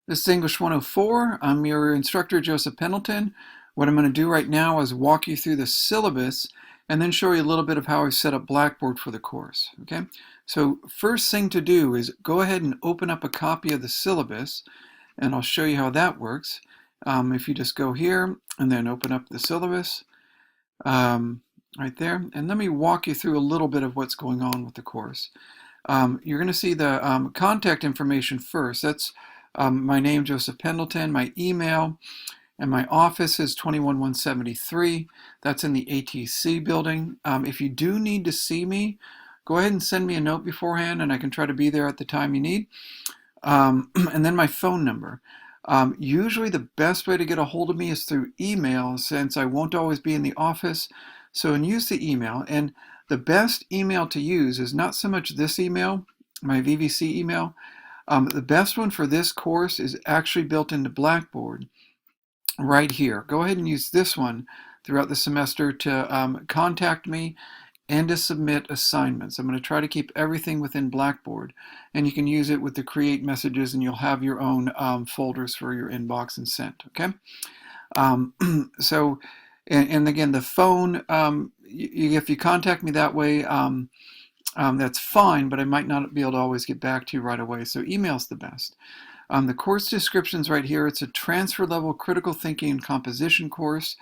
This is English 104. I'm your instructor, Joseph Pendleton. What I'm going to do right now is walk you through the syllabus and then show you a little bit of how I set up Blackboard for the course. Okay, so first thing to do is go ahead and open up a copy of the syllabus, and I'll show you how that works. If you just go here and then open up the syllabus right there, and let me walk you through a little bit of what's going on with the course. You're going to see the contact information first. That's my name, Joseph Pendleton. My email and my office is 21173. That's in the ATC building. If you do need to see me, go ahead and send me a note beforehand, and I can try to be there at the time you need. And then my phone number. Usually the best way to get a hold of me is through email, since I won't always be in the office. So use the email. And the best email to use is not so much this email, my VVC email. The best one for this course is actually built into Blackboard right here. Go ahead and use this one throughout the semester to contact me and to submit assignments. I'm going to try to keep everything within Blackboard, and you can use it with the create messages, and you'll have your own folders for your inbox and sent. Okay. And again, the phone, if you contact me that way, that's fine, but I might not be able to always get back to you right away. So email's the best. The course description's right here. It's a transfer level critical thinking and composition course.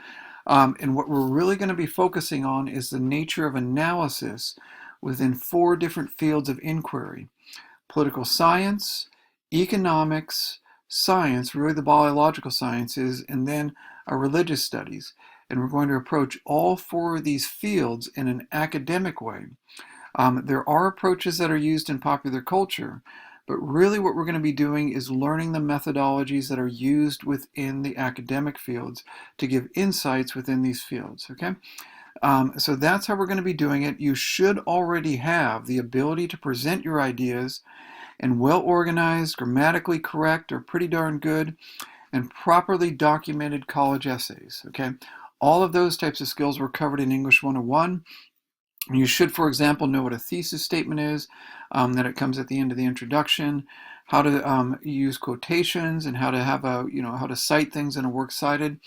And what we're really going to be focusing on is the nature of analysis within 4 different fields of inquiry: political science, economics, science, really the biological sciences, and then religious studies. And we're going to approach all 4 of these fields in an academic way. There are approaches that are used in popular culture, but really what we're going to be doing is learning the methodologies that are used within the academic fields to give insights within these fields. Okay, so that's how we're going to be doing it. You should already have the ability to present your ideas in well-organized, grammatically correct, or pretty darn good, and properly documented college essays. Okay, all of those types of skills were covered in English 101. You should, for example, know what a thesis statement is, that it comes at the end of the introduction, how to use quotations, and how to have how to cite things in a works cited.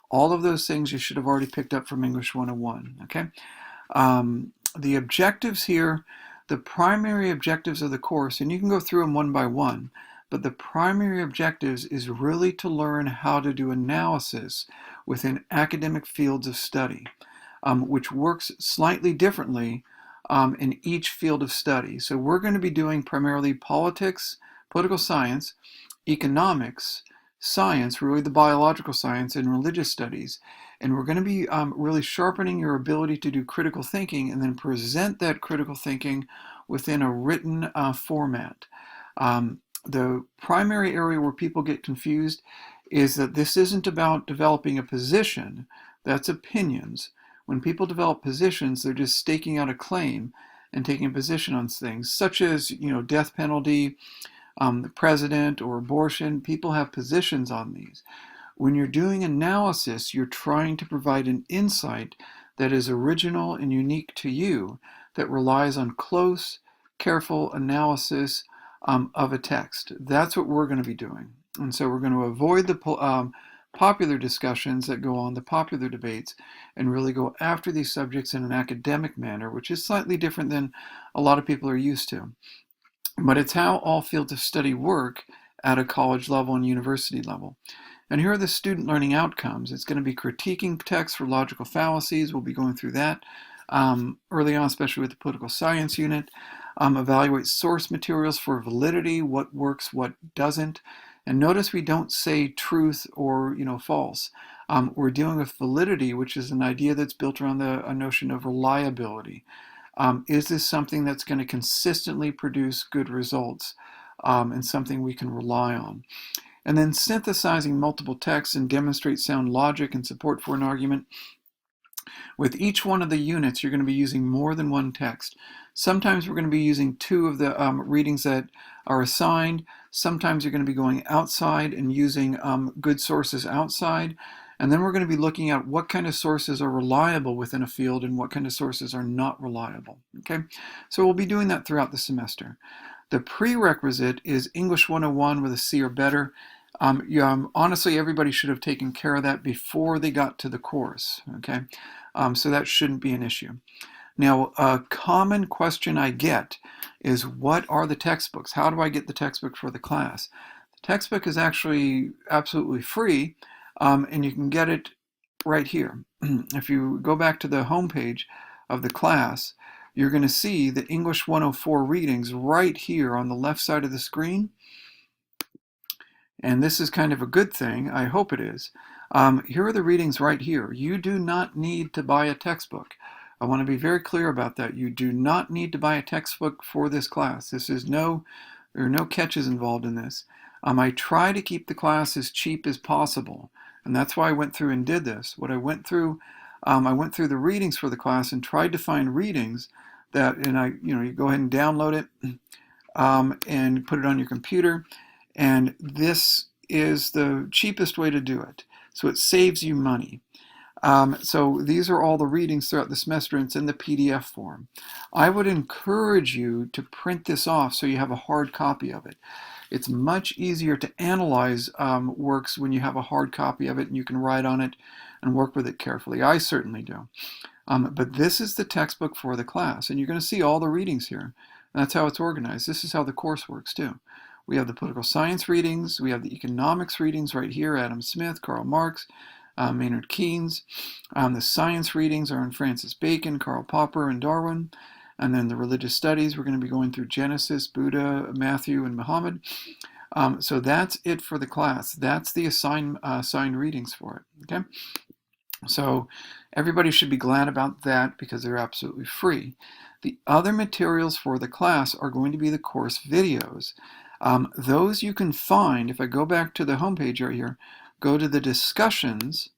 All of those things you should have already picked up from English 101. Okay. The objectives here, the primary objectives of the course, and you can go through them one by one, but the primary objectives is really to learn how to do analysis within academic fields of study. Which works slightly differently in each field of study. So we're going to be doing primarily politics, political science, economics, science, really the biological science, and religious studies. And we're going to be really sharpening your ability to do critical thinking and then present that critical thinking within a written format. The primary area where people get confused is that this isn't about developing a position, that's opinions. When people develop positions, they're just staking out a claim and taking a position on things, such as death penalty, the president, or abortion. People have positions on these. When you're doing analysis, you're trying to provide an insight that is original and unique to you, that relies on close, careful analysis of a text. That's what we're going to be doing. And so we're going to avoid the popular discussions that go on, the popular debates, and really go after these subjects in an academic manner, which is slightly different than a lot of people are used to. But it's how all fields of study work at a college level and university level. And here are the student learning outcomes. It's going to be critiquing text for logical fallacies. We'll be going through that early on, especially with the political science unit. Evaluate source materials for validity, what works, what doesn't. And notice we don't say truth or false. We're dealing with validity, which is an idea that's built around a notion of reliability. Is this something that's going to consistently produce good results and something we can rely on? And then synthesizing multiple texts and demonstrate sound logic and support for an argument. With each one of the units, you're going to be using more than one text. Sometimes we're going to be using 2 of the readings that are assigned. Sometimes you're going to be going outside and using good sources outside. And then we're going to be looking at what kind of sources are reliable within a field and what kind of sources are not reliable. Okay, so we'll be doing that throughout the semester. The prerequisite is English 101 with a C or better. Honestly, everybody should have taken care of that before they got to the course, okay? So that shouldn't be an issue. Now, a common question I get is, what are the textbooks? How do I get the textbook for the class? The textbook is actually absolutely free, and you can get it right here. If you go back to the home page of the class, you're going to see the English 104 readings right here on the left side of the screen. And this is kind of a good thing. I hope it is. Here are the readings right here. You do not need to buy a textbook. I want to be very clear about that. You do not need to buy a textbook for this class. There are no catches involved in this. I try to keep the class as cheap as possible, and that's why I went through and did this. What I went through the readings for the class and tried to find readings that, and you go ahead and download it and put it on your computer. And this is the cheapest way to do it. So it saves you money. So these are all the readings throughout the semester, and it's in the PDF form. I would encourage you to print this off so you have a hard copy of it. It's much easier to analyze works when you have a hard copy of it and you can write on it and work with it carefully. I certainly do. But this is the textbook for the class, and you're going to see all the readings here. And that's how it's organized. This is how the course works too. We have the political science readings. We have the economics readings right here, Adam Smith, Karl Marx, Maynard Keynes. The science readings are in Francis Bacon, Karl Popper, and Darwin. And then the religious studies, we're going to be going through Genesis, Buddha, Matthew, and Muhammad. So that's it for the class. That's the assigned readings for it. Okay. So everybody should be glad about that because they're absolutely free. The other materials for the class are going to be the course videos. Those you can find, if I go back to the homepage right here, go to the discussions,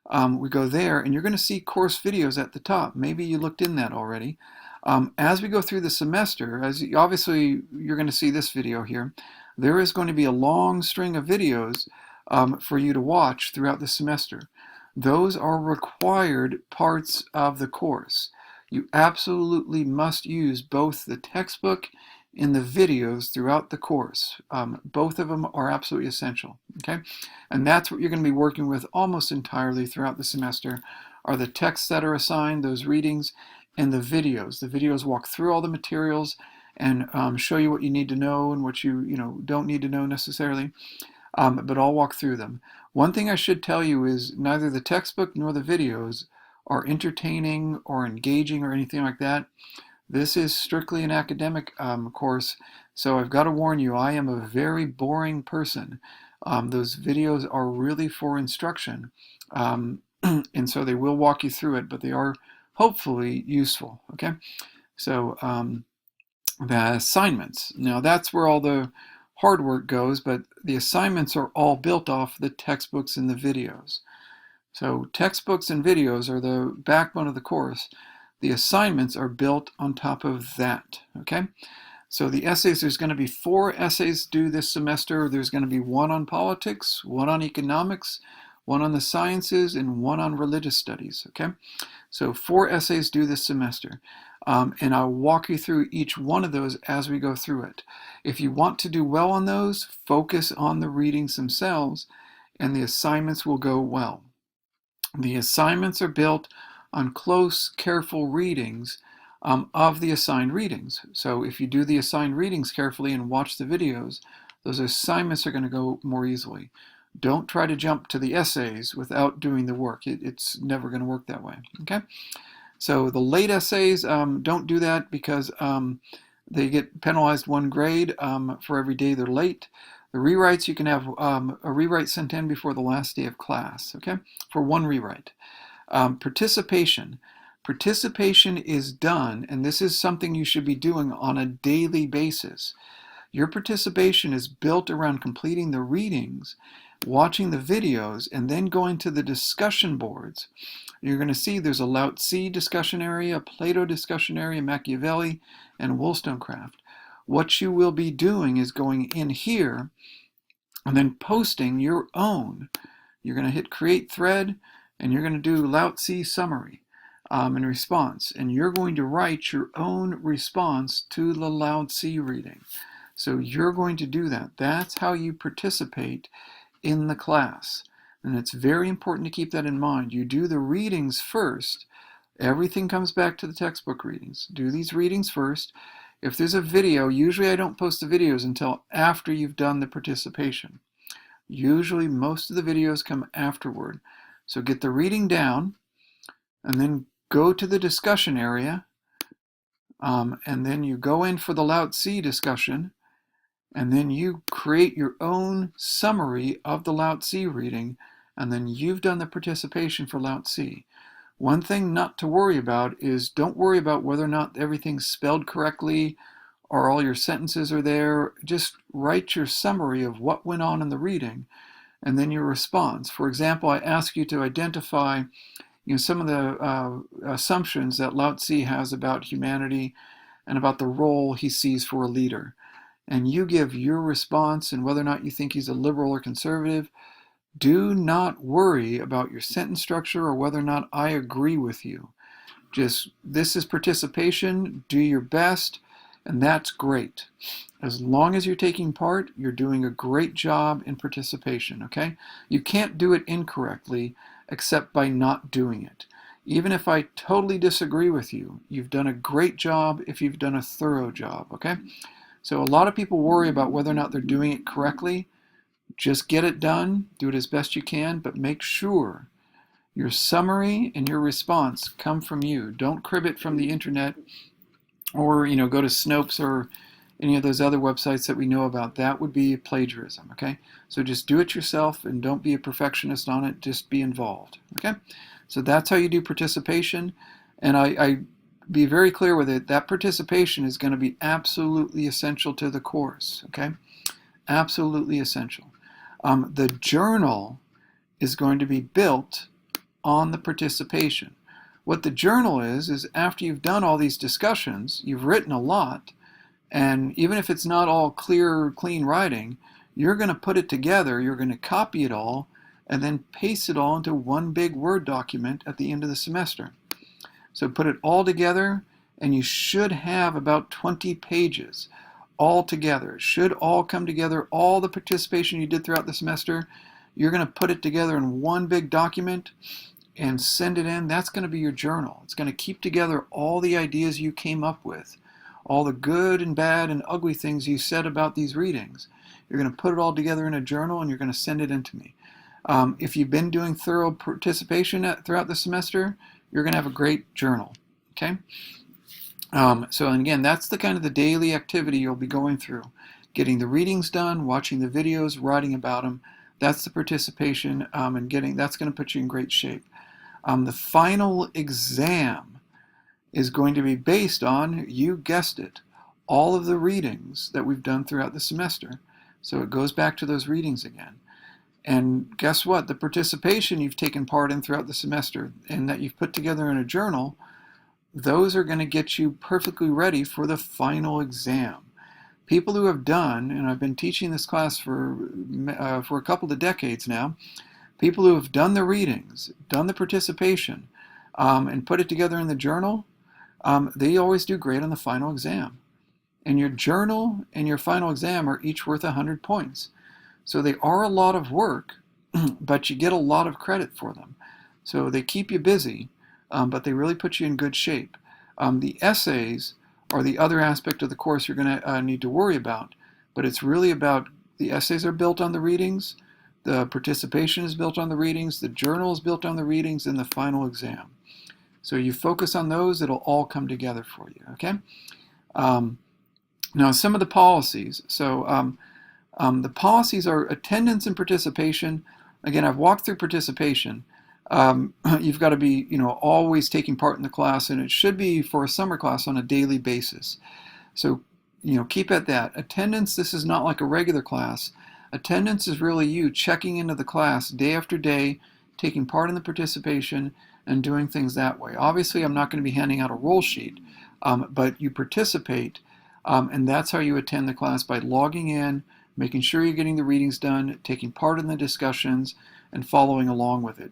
we go there, and you're going to see course videos at the top. Maybe you looked in that already. As we go through the semester, obviously you're going to see this video here, there is going to be a long string of videos for you to watch throughout the semester. Those are required parts of the course. You absolutely must use both the textbook and the videos throughout the course. Both of them are absolutely essential, okay? And that's what you're going to be working with almost entirely throughout the semester, are the texts that are assigned, those readings, and the videos. The videos walk through all the materials and show you what you need to know and what you don't need to know necessarily, but I'll walk through them. One thing I should tell you is neither the textbook nor the videos are entertaining or engaging or anything like that. This is strictly an academic course, so I've got to warn you, I am a very boring person. Those videos are really for instruction, and so they will walk you through it, but they are hopefully useful, okay? So the assignments, now that's where all the hard work goes, but the assignments are all built off the textbooks and the videos. So textbooks and videos are the backbone of the course. The assignments are built on top of that, okay? So the essays, there's going to be 4 essays due this semester. There's going to be 1 on politics, 1 on economics, 1 on the sciences, and 1 on religious studies, okay? So 4 essays due this semester. And I'll walk you through each one of those as we go through it. If you want to do well on those, focus on the readings themselves, and the assignments will go well. The assignments are built on close, careful readings of the assigned readings. So if you do the assigned readings carefully and watch the videos, those assignments are going to go more easily. Don't try to jump to the essays without doing the work. It's never going to work that way, okay? So the late essays, don't do that because they get penalized 1 grade for every day they're late. The rewrites, you can have a rewrite sent in before the last day of class, okay, for 1 rewrite. Participation. Participation is done, and this is something you should be doing on a daily basis. Your participation is built around completing the readings, watching the videos, and then going to the discussion boards. You're going to see there's a Lao Tzu discussion area, a Plato discussion area, Machiavelli, and Wollstonecraft. What you will be doing is going in here and then posting your own. You're going to hit create thread, and you're going to do Lao Tzu summary and response. And you're going to write your own response to the Lao Tzu reading. So you're going to do that. That's how you participate in the class. And it's very important to keep that in mind. You do the readings first. Everything comes back to the textbook readings. Do these readings first. If there's a video, usually I don't post the videos until after you've done the participation. Usually most of the videos come afterward. So get the reading down and then go to the discussion area, and then you go in for the Lao-Tzu discussion, and then you create your own summary of the Lao-Tzu reading, and then you've done the participation for Lao-Tzu. One thing not to worry about is don't worry about whether or not everything's spelled correctly or all your sentences are there. Just write your summary of what went on in the reading and then your response. For example, I ask you to identify some of the assumptions that Lao-Tzu has about humanity and about the role he sees for a leader. And you give your response and whether or not you think he's a liberal or conservative. Do not worry about your sentence structure or whether or not I agree with you. Just, this is participation, do your best, and that's great. As long as you're taking part, you're doing a great job in participation, okay? You can't do it incorrectly except by not doing it. Even if I totally disagree with you, you've done a great job if you've done a thorough job, okay? So a lot of people worry about whether or not they're doing it correctly. Just get it done, do it as best you can, but make sure your summary and your response come from you. Don't crib it from the internet or go to Snopes or any of those other websites that we know about. That would be plagiarism, okay? So just do it yourself and don't be a perfectionist on it, just be involved, okay? So that's how you do participation, and I be very clear with it, that participation is going to be absolutely essential to the course, okay? Absolutely essential. The journal is going to be built on the participation. What the journal is after you've done all these discussions, you've written a lot, and even if it's not all clear, clean writing, you're going to put it together, you're going to copy it all, and then paste it all into one big Word document at the end of the semester. So put it all together, and you should have about 20 pages all together. It should all come together. All the participation you did throughout the semester, you're going to put it together in one big document and send it in. That's going to be your journal. It's going to keep together all the ideas you came up with, all the good and bad and ugly things you said about these readings. You're going to put it all together in a journal and you're going to send it in to me. If you've been doing thorough participation throughout the semester, you're going to have a great journal, okay? And again, that's the kind of the daily activity you'll be going through. Getting the readings done, watching the videos, writing about them. That's the participation, and that's going to put you in great shape. The final exam is going to be based on, you guessed it, all of the readings that we've done throughout the semester. So it goes back to those readings again. And guess what? The participation you've taken part in throughout the semester and that you've put together in a journal, those are going to get you perfectly ready for the final exam. People who have done, and I've been teaching this class for a couple of decades now, people who have done the readings, done the participation, and put it together in the journal, they always do great on the final exam. And your journal and your final exam are each worth 100 points. So they are a lot of work, but you get a lot of credit for them. So they keep you busy, but they really put you in good shape. The essays are the other aspect of the course you're going to need to worry about, but it's really about the essays are built on the readings, the participation is built on the readings, the journal is built on the readings, and the final exam. So you focus on those, it'll all come together for you, okay? Now some of the policies. So the policies are attendance and participation. Again, I've walked through participation. You've got to be, always taking part in the class, and it should be for a summer class on a daily basis. So, keep at that. Attendance, this is not like a regular class. Attendance is really you checking into the class day after day, taking part in the participation, and doing things that way. Obviously, I'm not going to be handing out a roll sheet, but you participate, and that's how you attend the class, by logging in, making sure you're getting the readings done, taking part in the discussions, and following along with it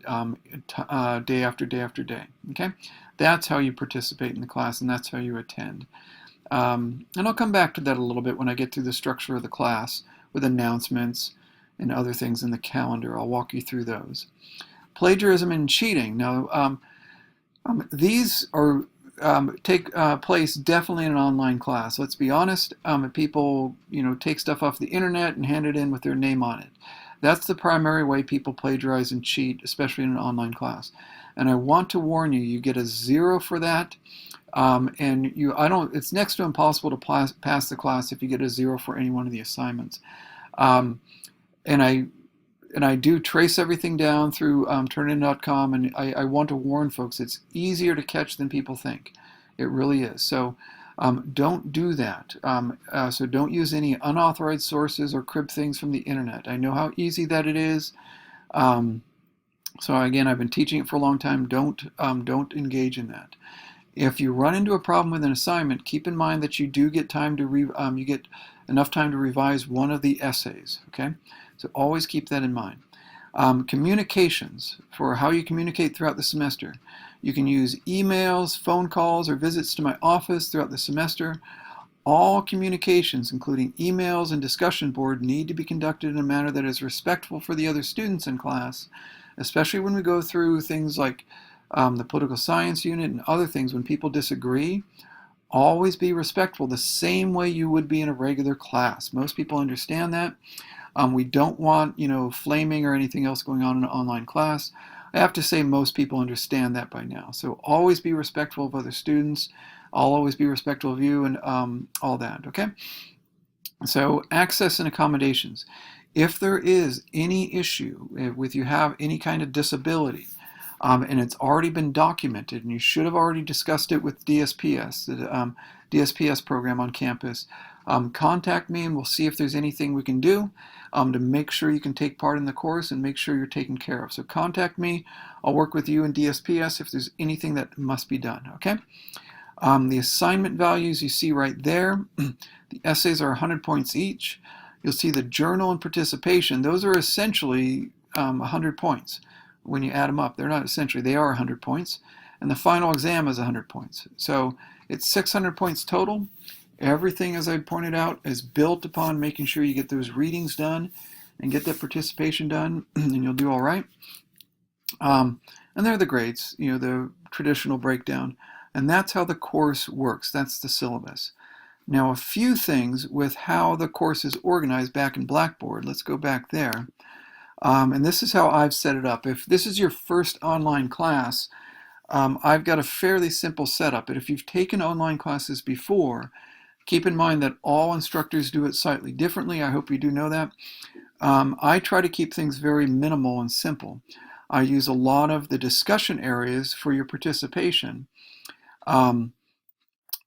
day after day after day. Okay, that's how you participate in the class, and that's how you attend. And I'll come back to that a little bit when I get through the structure of the class with announcements and other things in the calendar. I'll walk you through those. Plagiarism and cheating. Now, these are take place definitely in an online class. Let's be honest. People, take stuff off the internet and hand it in with their name on it. That's the primary way people plagiarize and cheat, especially in an online class. And I want to warn you, you get a 0 for that. It's next to impossible to pass the class if you get a 0 for any one of the assignments. Um, and I do trace everything down through Turnitin.com, and I want to warn folks, it's easier to catch than people think. It really is. So don't do that. So don't use any unauthorized sources or crib things from the internet. I know how easy that it is. So again, I've been teaching it for a long time. Don't engage in that. If you run into a problem with an assignment, keep in mind that you do get time to you get enough time to revise one of the essays. Okay, so always keep that in mind. Communications, for how you communicate throughout the semester. You can use emails, phone calls, or visits to my office throughout the semester. All communications, including emails and discussion board, need to be conducted in a manner that is respectful for the other students in class, especially when we go through things like the political science unit and other things. When people disagree, always be respectful the same way you would be in a regular class. Most people understand that. We don't want, flaming or anything else going on in an online class. I have to say most people understand that by now. So always be respectful of other students. I'll always be respectful of you and all that, okay? So access and accommodations. If there is any issue with you have any kind of disability, and it's already been documented, and you should have already discussed it with DSPS, the DSPS program on campus, contact me and we'll see if there's anything we can do to make sure you can take part in the course and make sure you're taken care of. So contact me. I'll work with you in DSPS if there's anything that must be done, okay? The assignment values you see right there. The essays are 100 points each. You'll see the journal and participation. Those are essentially 100 points. When you add them up, they're not essentially, they are 100 points. And the final exam is 100 points. So it's 600 points total. Everything, as I pointed out, is built upon making sure you get those readings done and get that participation done, and you'll do all right. And there are the grades, the traditional breakdown. And that's how the course works. That's the syllabus. Now, a few things with how the course is organized back in Blackboard. Let's go back there. And this is how I've set it up. If this is your first online class, I've got a fairly simple setup. But if you've taken online classes before, keep in mind that all instructors do it slightly differently. I hope you do know that. I try to keep things very minimal and simple. I use a lot of the discussion areas for your participation.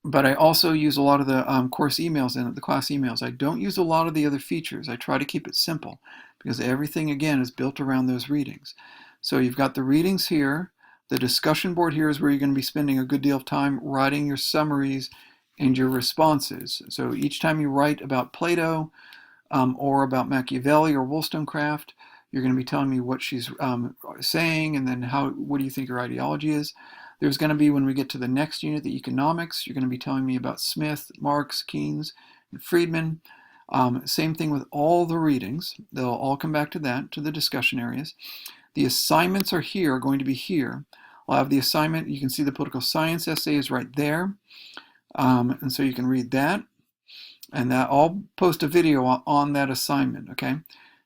But I also use a lot of the course emails and the class emails. I don't use a lot of the other features. I try to keep it simple because everything, again, is built around those readings. So you've got the readings here. The discussion board here is where you're going to be spending a good deal of time writing your summaries and your responses. So each time you write about Plato or about Machiavelli or Wollstonecraft, you're going to be telling me what she's saying and then what do you think her ideology is. There's going to be, when we get to the next unit, the economics, you're going to be telling me about Smith, Marx, Keynes, and Friedman. Same thing with all the readings. They'll all come back to that, to the discussion areas. The assignments are going to be here. I'll have the assignment. You can see the political science essay is right there. And so you can read that. And that I'll post a video on that assignment, okay?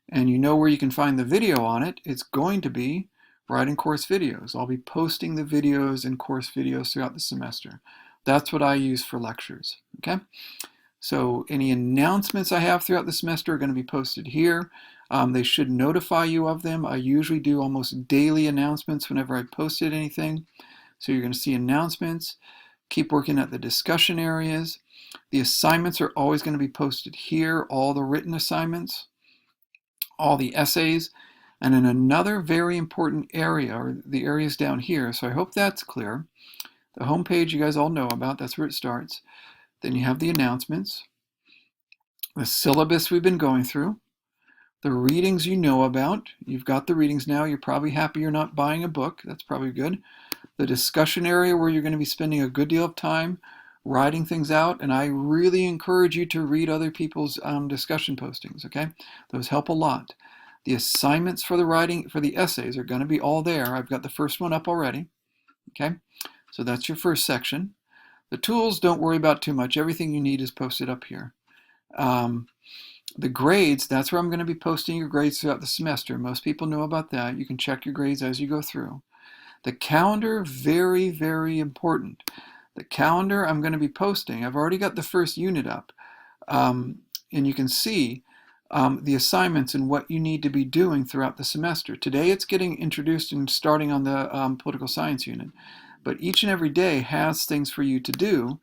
And you know where you can find the video on it. It's going to be right in course videos. I'll be posting the videos and course videos throughout the semester. That's what I use for lectures, okay? So any announcements I have throughout the semester are going to be posted here. They should notify you of them. I usually do almost daily announcements whenever I posted anything. So you're going to see announcements. Keep working at the discussion areas. The assignments are always going to be posted here, all the written assignments, all the essays. And in another very important area, or the areas down here, so I hope that's clear. The home page you guys all know about, that's where it starts. Then you have the announcements, the syllabus we've been going through, the readings you know about. You've got the readings now. You're probably happy you're not buying a book. That's probably good. The discussion area where you're going to be spending a good deal of time writing things out, and I really encourage you to read other people's discussion postings, okay? Those help a lot. The assignments for the writing, for the essays are going to be all there. I've got the first one up already, okay? So that's your first section. The tools, don't worry about too much. Everything you need is posted up here. The grades, that's where I'm going to be posting your grades throughout the semester. Most people know about that. You can check your grades as you go through. The calendar, very, very important. The calendar I'm going to be posting, I've already got the first unit up. And you can see the assignments and what you need to be doing throughout the semester. Today it's getting introduced and starting on the political science unit. But each and every day has things for you to do.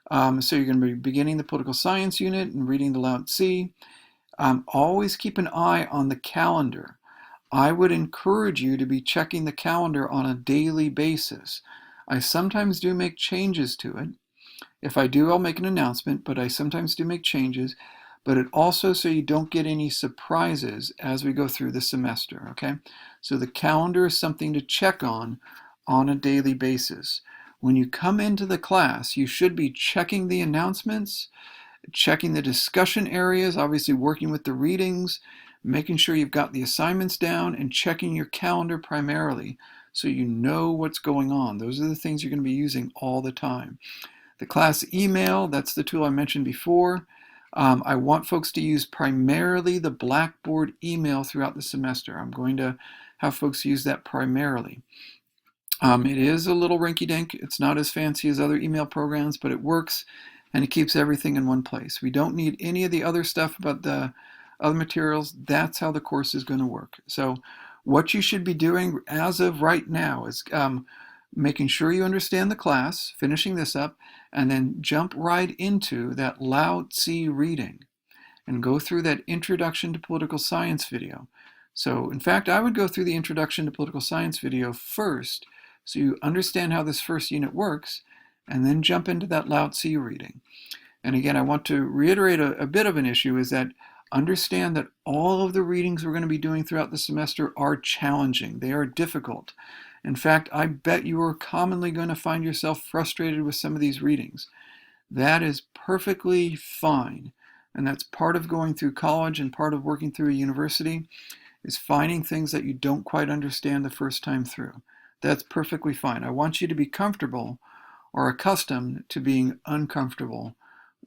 So you're going to be beginning the political science unit and reading the Lao Tzu. Always keep an eye on the calendar. I would encourage you to be checking the calendar on a daily basis. I sometimes do make changes to it. If I do, I'll make an announcement, but I sometimes do make changes. But it also so you don't get any surprises as we go through the semester, okay? So the calendar is something to check on a daily basis. When you come into the class, you should be checking the announcements, checking the discussion areas, obviously working with the readings, making sure you've got the assignments down, and checking your calendar primarily so you know what's going on. Those are the things you're going to be using all the time. The class email, that's the tool I mentioned before. I want folks to use primarily the Blackboard email throughout the semester. I'm going to have folks use that primarily. It is a little rinky-dink. It's not as fancy as other email programs, but it works and it keeps everything in one place. We don't need any of the other stuff about the other materials. That's how the course is going to work. So what you should be doing as of right now is making sure you understand the class, finishing this up, and then jump right into that Lao Tzu reading and go through that Introduction to Political Science video. So in fact, I would go through the Introduction to Political Science video first so you understand how this first unit works, and then jump into that Lao Tzu reading. And again, I want to reiterate a bit of an issue is that understand that all of the readings we're going to be doing throughout the semester are challenging. They are difficult. In fact, I bet you are commonly going to find yourself frustrated with some of these readings. That is perfectly fine. And that's part of going through college and part of working through a university is finding things that you don't quite understand the first time through. That's perfectly fine. I want you to be comfortable or accustomed to being uncomfortable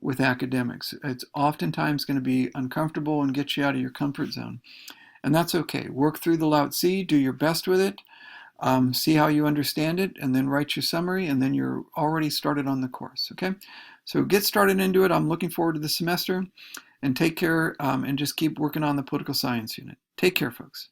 with academics. It's oftentimes going to be uncomfortable and get you out of your comfort zone. And that's okay. Work through the Lao Tzu, do your best with it, see how you understand it, and then write your summary, and then you're already started on the course, okay? So get started into it. I'm looking forward to the semester, and take care, and just keep working on the political science unit. Take care, folks.